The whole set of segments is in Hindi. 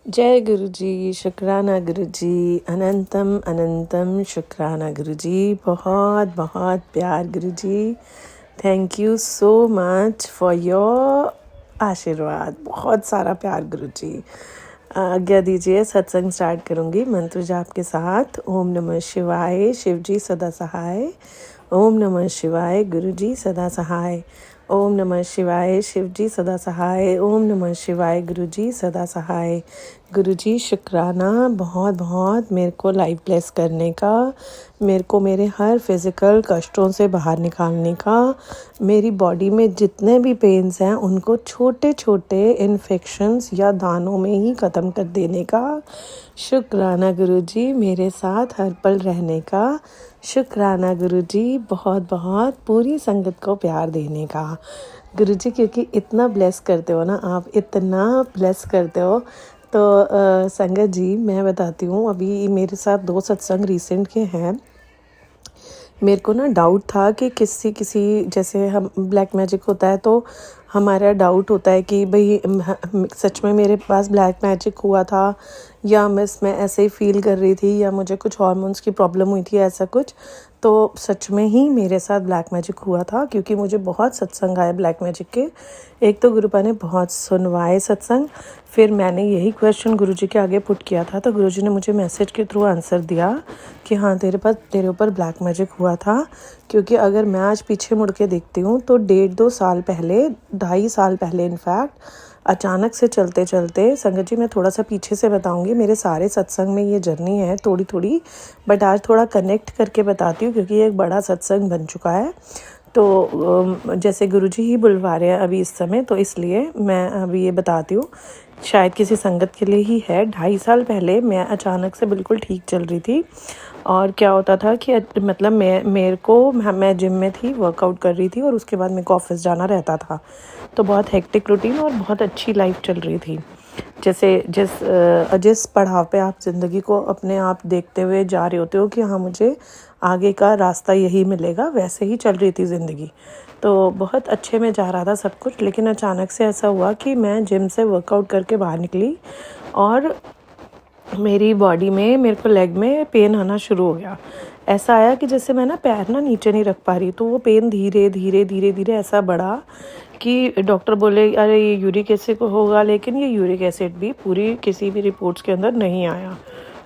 जय गुरु जी, शुक्राना गुरु जी, अनंतम अनंतम शुक्राना गुरु जी। बहुत बहुत प्यार guru ji. Thank you so much for your aashirwad. बहुत सारा प्यार गुरु जी। आज्ञा दीजिए, सत्संग स्टार्ट करूँगी मंत्र जाप के साथ। ओम नमः शिवाय, शिव जी सदा सहाय। ओम नमः शिवाय, गुरु जी सदा सहाय। ओम नमः शिवाय, शिव जी सदा सहाय। ओम नमः शिवाय, गुरु जी सदा सहाय। गुरु जी शुक्राना बहुत बहुत मेरे को लाइफ ब्लेस करने का, मेरे को मेरे हर फिज़िकल कष्टों से बाहर निकालने का, मेरी बॉडी में जितने भी पेन्स हैं उनको छोटे छोटे इन्फेक्शंस या दानों में ही ख़त्म कर देने का। शुक्राना गुरु जी मेरे साथ हर पल रहने का। शुक्राना गुरु जी बहुत बहुत पूरी संगत को प्यार देने का। गुरु जी क्योंकि इतना ब्लेस करते हो ना, आप इतना ब्लेस करते हो। तो संगत जी मैं बताती हूँ, अभी मेरे साथ 2 सत्संग रिसेंट के हैं। मेरे को ना डाउट था कि किसी किसी जैसे हम ब्लैक मैजिक होता है तो हमारा डाउट होता है कि भाई सच में मेरे पास ब्लैक मैजिक हुआ था या मैं ऐसे ही फील कर रही थी या मुझे कुछ हार्मोन्स की प्रॉब्लम हुई थी, ऐसा कुछ। तो सच में ही मेरे साथ ब्लैक मैजिक हुआ था, क्योंकि मुझे बहुत सत्संग आए ब्लैक मैजिक के। एक तो गुरुपा ने बहुत सुनवाए सत्संग, फिर मैंने यही क्वेश्चन गुरुजी के आगे पुट किया था तो गुरुजी ने मुझे मैसेज के थ्रू आंसर दिया कि हाँ तेरे ऊपर ब्लैक मैजिक हुआ था। क्योंकि अगर मैं आज पीछे मुड़ के देखती हूँ तो 1.5-2 साल पहले, 2.5 साल पहले इनफैक्ट, अचानक से चलते चलते, संगत जी मैं थोड़ा सा पीछे से बताऊंगी, मेरे सारे सत्संग में ये जर्नी है थोड़ी थोड़ी, बट आज थोड़ा कनेक्ट करके बताती हूँ क्योंकि ये एक बड़ा सत्संग बन चुका है। तो जैसे गुरुजी ही बुलवा रहे हैं अभी इस समय, तो इसलिए मैं अभी ये बताती हूँ। शायद किसी संगत के लिए ही है। 2.5 साल पहले मैं अचानक से बिल्कुल ठीक चल रही थी, और क्या होता था कि मतलब मैं जिम में थी, वर्कआउट कर रही थी और उसके बाद मेरे को ऑफिस जाना रहता था। तो बहुत हेक्टिक रूटीन और बहुत अच्छी लाइफ चल रही थी। जैसे जिस पड़ाव पे आप ज़िंदगी को अपने आप देखते हुए जा रहे होते हो कि हाँ मुझे आगे का रास्ता यही मिलेगा, वैसे ही चल रही थी ज़िंदगी। तो बहुत अच्छे में जा रहा था सब कुछ, लेकिन अचानक से ऐसा हुआ कि मैं जिम से वर्कआउट करके बाहर निकली और मेरी बॉडी में, मेरे को लेग में पेन आना शुरू हो गया। ऐसा आया कि जैसे मैं ना पैर ना नीचे नहीं रख पा रही, तो वो पेन धीरे धीरे धीरे धीरे ऐसा बढ़ा कि डॉक्टर बोले अरे ये यूरिक एसिड होगा, लेकिन ये यूरिक एसिड भी पूरी किसी भी रिपोर्ट्स के अंदर नहीं आया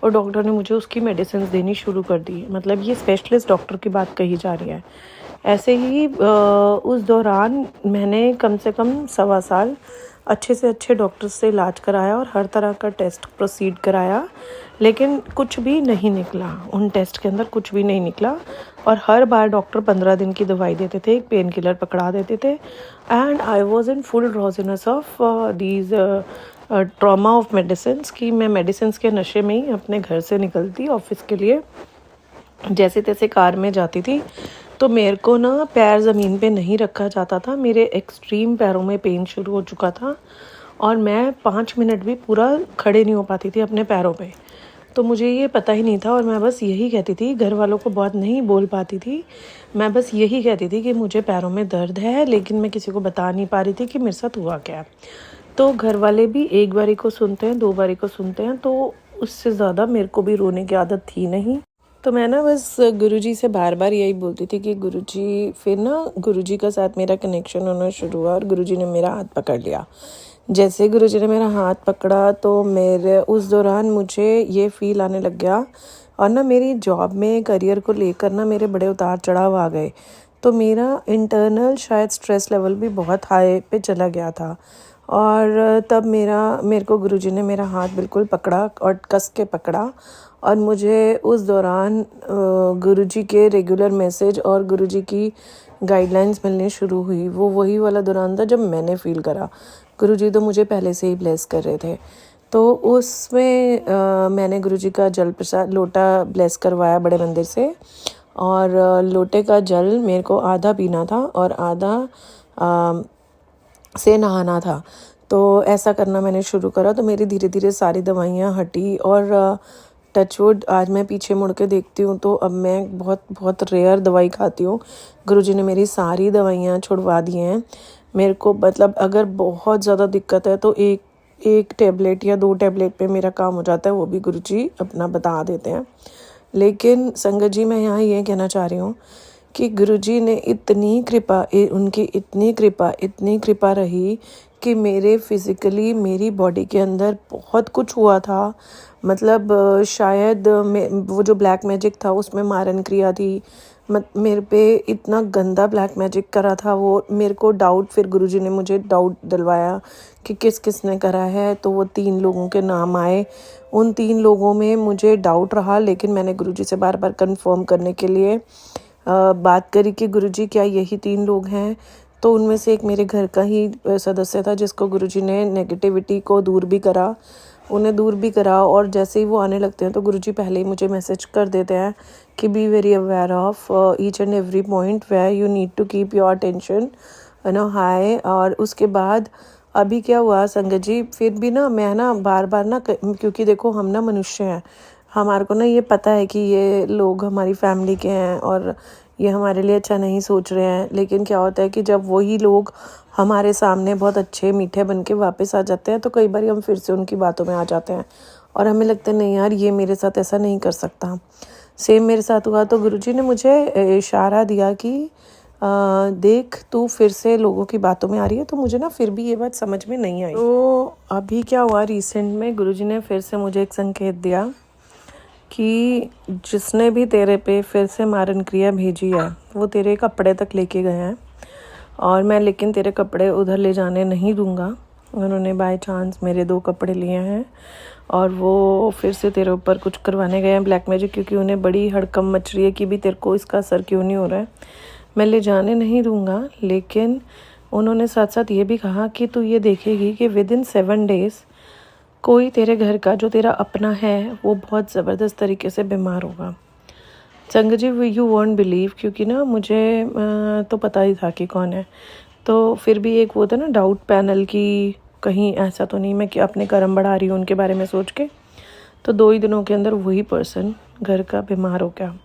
और डॉक्टर ने मुझे उसकी मेडिसिन देनी शुरू कर दी। मतलब ये स्पेशलिस्ट डॉक्टर की बात कही जा रही है। ऐसे ही उस दौरान मैंने कम से कम 1.25 साल अच्छे से अच्छे डॉक्टर से इलाज कराया और हर तरह का टेस्ट प्रोसीड कराया, लेकिन कुछ भी नहीं निकला। उन टेस्ट के अंदर कुछ भी नहीं निकला और हर बार डॉक्टर 15 दिन की दवाई देते थे, एक पेन किलर पकड़ा देते थे। And I was in full drowsiness of these trauma of medicines, कि मैं मेडिसिन्स के नशे में ही अपने घर से निकलती ऑफिस के लिए, जैसे तैसे कार में जाती थी। तो मेरे को ना पैर ज़मीन पे नहीं रखा जाता था, मेरे एक्सट्रीम पैरों में पेन शुरू हो चुका था और मैं 5 मिनट भी पूरा खड़े नहीं हो पाती थी अपने पैरों पे। तो मुझे ये पता ही नहीं था और मैं बस यही कहती थी, घर वालों को बहुत नहीं बोल पाती थी, मैं बस यही कहती थी कि मुझे पैरों में दर्द है, लेकिन मैं किसी को बता नहीं पा रही थी कि मेरे साथ हुआ क्या। तो घर वाले भी एक बारी को सुनते हैं, 2 बारी को सुनते हैं, तो उससे ज़्यादा मेरे को भी रोने की आदत थी नहीं। तो मैं ना बस गुरुजी से बार बार यही बोलती थी कि गुरुजी, फिर ना गुरुजी का साथ मेरा कनेक्शन होना शुरू हुआ और गुरुजी ने मेरा हाथ पकड़ लिया। जैसे गुरुजी ने मेरा हाथ पकड़ा तो मेरे उस दौरान मुझे ये फील आने लग गया, और ना मेरी जॉब में करियर को लेकर ना मेरे बड़े उतार चढ़ाव आ गए। तो मेरा इंटरनल शायद स्ट्रेस लेवल भी बहुत हाई पे चला गया था। और तब मेरे को गुरुजी ने मेरा हाथ बिल्कुल पकड़ा और कस के पकड़ा, और मुझे उस दौरान गुरुजी के रेगुलर मैसेज और गुरुजी की गाइडलाइंस मिलने शुरू हुई। वो वही वाला दौरान था जब मैंने फ़ील करा। गुरुजी तो मुझे पहले से ही ब्लेस कर रहे थे। तो उसमें मैंने गुरुजी का जल प्रसाद लोटा ब्लेस करवाया बड़े मंदिर से, और लोटे का जल मेरे को आधा पीना था और आधा से नहाना था। तो ऐसा करना मैंने शुरू करा, तो मेरी धीरे धीरे सारी दवाइयाँ हटी और टचवुड आज मैं पीछे मुड़ के देखती हूँ तो अब मैं बहुत बहुत रेयर दवाई खाती हूँ। गुरुजी ने मेरी सारी दवाइयाँ छुड़वा दी हैं। मेरे को मतलब अगर बहुत ज़्यादा दिक्कत है तो 1 टैबलेट या 2 टैबलेट पे मेरा काम हो जाता है, वो भी गुरुजी अपना बता देते हैं। लेकिन संगत जी, मैं यहाँ ये कहना चाह रही हूँ कि गुरुजी ने उनकी इतनी कृपा रही कि मेरे फिज़िकली मेरी बॉडी के अंदर बहुत कुछ हुआ था। मतलब शायद वो जो ब्लैक मैजिक था उसमें मारन क्रिया थी। मेरे पे इतना गंदा ब्लैक मैजिक करा था वो, मेरे को डाउट, फिर गुरुजी ने मुझे डाउट दिलवाया कि किस किस ने करा है, तो वो 3 लोगों के नाम आए। उन 3 लोगों में मुझे डाउट रहा, लेकिन मैंने गुरुजी से बार बार कंफर्म करने के लिए बात करी कि गुरुजी क्या यही 3 लोग हैं। तो उनमें से एक मेरे घर का ही सदस्य था जिसको गुरुजी ने नेगेटिविटी को उन्हें दूर भी करा। और जैसे ही वो आने लगते हैं तो गुरुजी पहले ही मुझे मैसेज कर देते हैं कि be very aware of each and every point where you need to keep your attention high. और उसके बाद अभी क्या हुआ संगत जी, फिर भी ना मैं ना बार बार ना, क्योंकि देखो हम ना मनुष्य हैं, हमारे को ना ये पता है कि ये लोग हमारी फैमिली के हैं और ये हमारे लिए अच्छा नहीं सोच रहे हैं। लेकिन क्या होता है कि जब वही लोग हमारे सामने बहुत अच्छे मीठे बन के वापस आ जाते हैं तो कई बार हम फिर से उनकी बातों में आ जाते हैं और हमें लगता है नहीं यार, ये मेरे साथ ऐसा नहीं कर सकता। सेम मेरे साथ हुआ। तो गुरुजी ने मुझे इशारा दिया कि देख तू फिर से लोगों की बातों में आ रही है। तो मुझे ना फिर भी ये बात समझ में नहीं आई। तो अभी क्या हुआ, रिसेंट में गुरुजी ने फिर से मुझे एक संकेत दिया कि जिसने भी तेरे पे फिर से मारन क्रिया भेजी है वो तेरे कपड़े तक लेके गए हैं, और मैं लेकिन तेरे कपड़े उधर ले जाने नहीं दूंगा। उन्होंने बाय चांस मेरे 2 कपड़े लिए हैं और वो फिर से तेरे ऊपर कुछ करवाने गए हैं ब्लैक मैजिक, क्योंकि उन्हें बड़ी हड़कम मच रही है कि भी तेरे को इसका असर क्यों नहीं हो रहा है। मैं ले जाने नहीं दूंगा, लेकिन उन्होंने साथ साथ ये भी कहा कि तू ये देखेगी कि विदिन 7 डेज़ कोई तेरे घर का जो तेरा अपना है वो बहुत ज़बरदस्त तरीके से बीमार होगा। संगत जी, यू वॉन्ट बिलीव, क्योंकि ना मुझे तो पता ही था कि कौन है। तो फिर भी एक वो था ना डाउट पैनल की, कहीं ऐसा तो नहीं मैं कि अपने कर्म बढ़ा रही हूँ उनके बारे में सोच के। तो 2 ही दिनों के अंदर वही पर्सन घर का बीमार हो गया।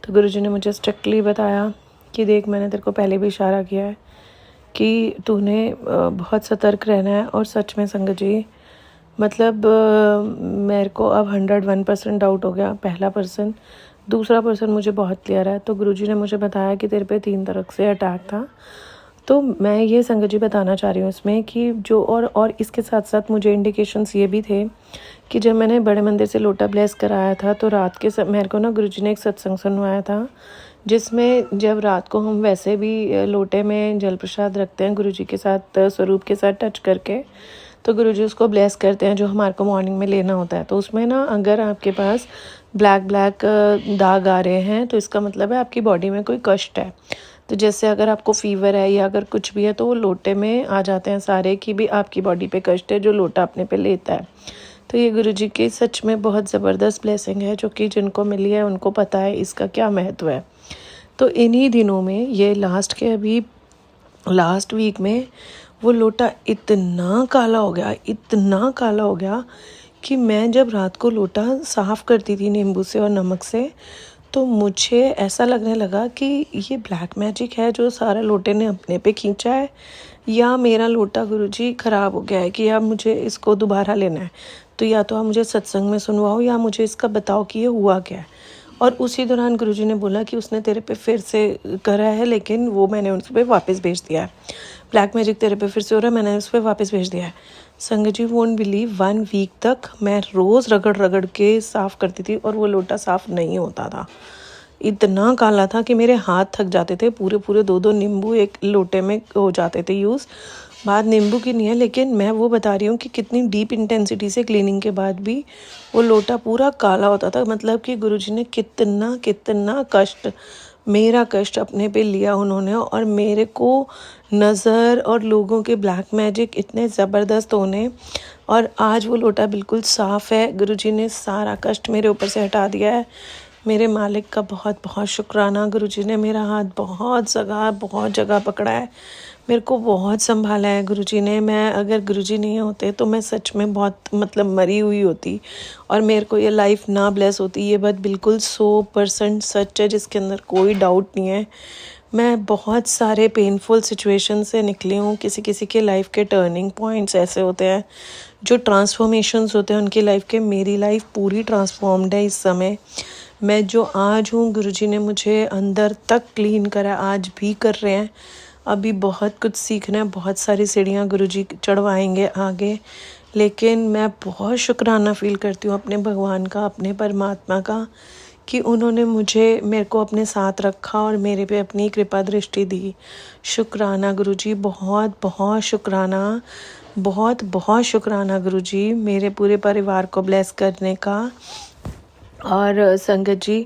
तो गुरुजी ने मुझे स्ट्रिक्टली बताया कि देख, मैंने तेरे को पहले भी इशारा किया है कि तूने बहुत सतर्क रहना है। और सच में संगत जी, मतलब मेरे को अब 101% डाउट हो गया। पहला पर्सन, दूसरा पर्सन मुझे बहुत क्लियर है। तो गुरुजी ने मुझे बताया कि तेरे पे 3 तरह से अटैक था। तो मैं ये संगत जी बताना चाह रही हूँ इसमें कि जो और इसके साथ साथ मुझे इंडिकेशंस ये भी थे कि जब मैंने बड़े मंदिर से लोटा ब्लेस कराया था तो रात के मेरे को ना गुरुजी ने एक सत्संग सुनवाया था, जिसमें जब रात को हम वैसे भी लोटे में जल प्रसाद रखते हैं गुरुजी के साथ, स्वरूप के साथ टच करके, तो गुरुजी उसको ब्लेस करते हैं जो हमारे को मॉर्निंग में लेना होता है। तो उसमें ना अगर आपके पास ब्लैक दाग आ रहे हैं तो इसका मतलब है आपकी बॉडी में कोई कष्ट है। तो जैसे अगर आपको फीवर है या अगर कुछ भी है तो वो लोटे में आ जाते हैं सारे कि भी आपकी बॉडी पे कष्ट है, जो लोटा अपने पे लेता है। तो ये गुरुजी की सच में बहुत ज़बरदस्त ब्लेसिंग है, जो कि जिनको मिली है उनको पता है इसका क्या महत्व है। तो इन्हीं दिनों में ये लास्ट वीक में वो लोटा इतना काला हो गया कि मैं जब रात को लोटा साफ़ करती थी नींबू से और नमक से, तो मुझे ऐसा लगने लगा कि ये ब्लैक मैजिक है जो सारा लोटे ने अपने पे खींचा है, या मेरा लोटा गुरुजी ख़राब हो गया है कि अब मुझे इसको दोबारा लेना है। तो या तो आप मुझे सत्संग में सुनवाओ या मुझे इसका बताओ कि ये हुआ क्या है। और उसी दौरान गुरुजी ने बोला कि उसने तेरे पे फिर से करा है, लेकिन वो मैंने उस पर वापस भेज दिया है। ब्लैक मैजिक तेरे पे फिर से हो रहा है, मैंने उस पर वापस भेज दिया है। संगत जी वोंट बिलीव, 1 वीक तक मैं रोज़ रगड़ के साफ़ करती थी और वो लोटा साफ़ नहीं होता था। इतना काला था कि मेरे हाथ थक जाते थे। पूरे 2 नींबू एक लोटे में हो जाते थे यूज़। बात नींबू की नहीं है, लेकिन मैं वो बता रही हूँ कि कितनी डीप इंटेंसिटी से क्लीनिंग के बाद भी वो लोटा पूरा काला होता था। मतलब कि गुरुजी ने कितना कष्ट, मेरा कष्ट अपने पे लिया उन्होंने, और मेरे को नज़र और लोगों के ब्लैक मैजिक इतने ज़बरदस्त होने, और आज वो लोटा बिल्कुल साफ़ है। गुरुजी ने सारा कष्ट मेरे ऊपर से हटा दिया है। मेरे मालिक का बहुत शुक्राना। गुरुजी ने मेरा हाथ बहुत जगह पकड़ा है, मेरे को बहुत संभाला है गुरुजी ने। मैं अगर गुरुजी नहीं होते तो मैं सच में बहुत मरी हुई होती और मेरे को ये लाइफ ना ब्लेस होती। ये बात बिल्कुल 100% सच है, जिसके अंदर कोई डाउट नहीं है। मैं बहुत सारे पेनफुल सिचुएशन से निकली हूँ। किसी किसी के लाइफ के टर्निंग पॉइंट्स ऐसे होते हैं जो ट्रांसफॉर्मेशंस होते हैं उनकी लाइफ के। मेरी लाइफ पूरी ट्रांसफॉर्म्ड है इस समय। मैं जो आज हूँ गुरुजी ने मुझे अंदर तक क्लीन करा, आज भी कर रहे हैं। अभी बहुत कुछ सीखना है, बहुत सारी सीढ़ियाँ गुरुजी चढ़वाएंगे आगे। लेकिन मैं बहुत शुक्राना फ़ील करती हूँ अपने भगवान का, अपने परमात्मा का, कि उन्होंने मेरे को अपने साथ रखा और मेरे पे अपनी कृपा दृष्टि दी। शुक्राना गुरुजी, बहुत बहुत शुक्राना, बहुत बहुत शुक्राना गुरुजी मेरे पूरे परिवार को ब्लेस करने का। और संगत जी,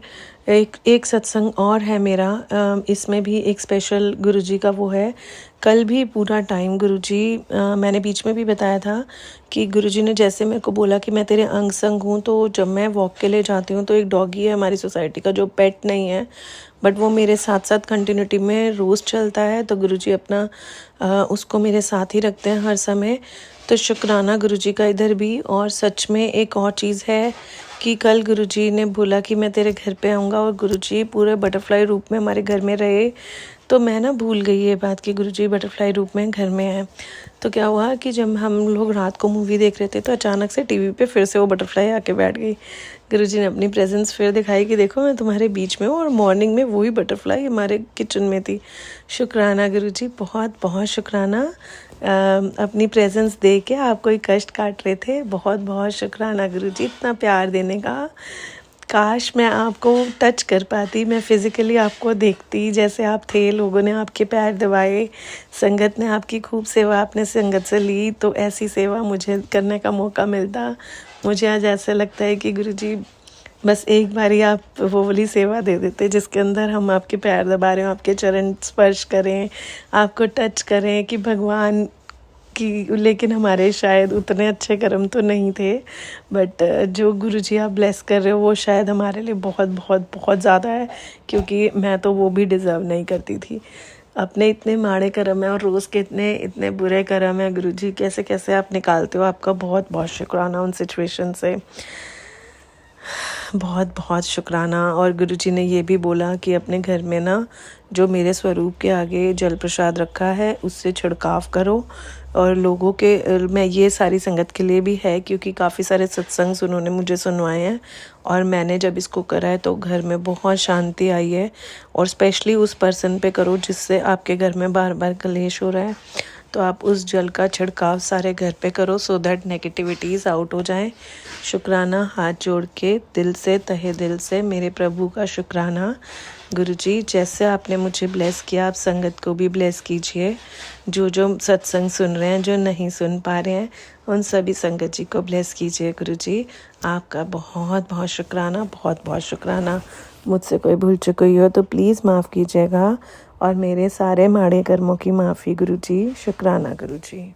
एक सत्संग और है मेरा, इसमें भी एक स्पेशल गुरुजी का वो है। कल भी पूरा टाइम गुरुजी, मैंने बीच में भी बताया था कि गुरुजी ने जैसे मेरे को बोला कि मैं तेरे अंग संग हूँ, तो जब मैं वॉक के लिए जाती हूँ तो एक डॉगी है हमारी सोसाइटी का जो पेट नहीं है, बट वो मेरे साथ साथ कंटिन्यूटी में रोज़ चलता है। तो गुरुजी अपना उसको मेरे साथ ही रखते हैं हर समय। तो शुक्राना गुरुजी का इधर भी। और सच में एक और चीज़ है कि कल गुरुजी ने बोला कि मैं तेरे घर पे आऊँगा, और गुरुजी पूरे बटरफ्लाई रूप में हमारे घर में रहे। तो मैं ना भूल गई ये बात कि गुरुजी बटरफ्लाई रूप में घर में है। तो क्या हुआ कि जब हम लोग रात को मूवी देख रहे थे तो अचानक से टीवी पे फिर से वो बटरफ्लाई आके बैठ गई। गुरुजी ने अपनी प्रेजेंस फिर दिखाई कि देखो मैं तुम्हारे बीच में हूँ, और मॉर्निंग में वही बटरफ्लाई हमारे किचन में थी। शुक्राना गुरुजी, बहुत बहुत शुक्राना। अपनी प्रेजेंस दे के आप कोई कष्ट काट रहे थे, बहुत बहुत शुक्राना गुरुजी इतना प्यार देने का। काश मैं आपको टच कर पाती, मैं फिज़िकली आपको देखती जैसे आप थे, लोगों ने आपके पैर दबाए, संगत ने आपकी खूब सेवा आपने संगत से ली, तो ऐसी सेवा मुझे करने का मौका मिलता। मुझे आज ऐसा लगता है कि गुरुजी बस एक बारी आप वो वाली सेवा दे देते जिसके अंदर हम आपके पैर दबा रहे हो, आपके चरण स्पर्श करें, आपको टच करें कि भगवान की। लेकिन हमारे शायद उतने अच्छे कर्म तो नहीं थे, बट जो गुरुजी आप ब्लेस कर रहे हो वो शायद हमारे लिए बहुत बहुत बहुत ज़्यादा है, क्योंकि मैं तो वो भी डिज़र्व नहीं करती थी। अपने इतने माड़े कर्म है और रोज़ के इतने इतने बुरे कर्म है गुरुजी, कैसे कैसे आप निकालते हो। आपका बहुत बहुत शुक्राना उन सिचुएशन से, बहुत बहुत शुक्राना। और गुरुजी ने ये भी बोला कि अपने घर में ना जो मेरे स्वरूप के आगे जल प्रसाद रखा है उससे छिड़काव करो। और लोगों के, मैं ये सारी संगत के लिए भी है, क्योंकि काफ़ी सारे सत्संग उन्होंने मुझे सुनवाए हैं और मैंने जब इसको करा है तो घर में बहुत शांति आई है। और स्पेशली उस पर्सन पे करो जिससे आपके घर में बार बार कलेश हो रहा है, तो आप उस जल का छिड़काव सारे घर पे करो, सो दैट नेगेटिविटीज़ आउट हो जाएं। शुक्राना, हाथ जोड़ के दिल से, तहे दिल से मेरे प्रभु का शुक्राना। गुरुजी, जैसे आपने मुझे ब्लेस किया, आप संगत को भी ब्लेस कीजिए। जो जो सत्संग सुन रहे हैं, जो नहीं सुन पा रहे हैं, उन सभी संगत जी को ब्लेस कीजिए। गुरुजी, आपका बहुत बहुत शुक्राना, बहुत बहुत शुक्राना। मुझसे कोई भूल चुक हुई हो तो प्लीज़ माफ़ कीजिएगा, और मेरे सारे माड़े कर्मों की माफ़ी गुरुजी। शुक्राना गुरुजी।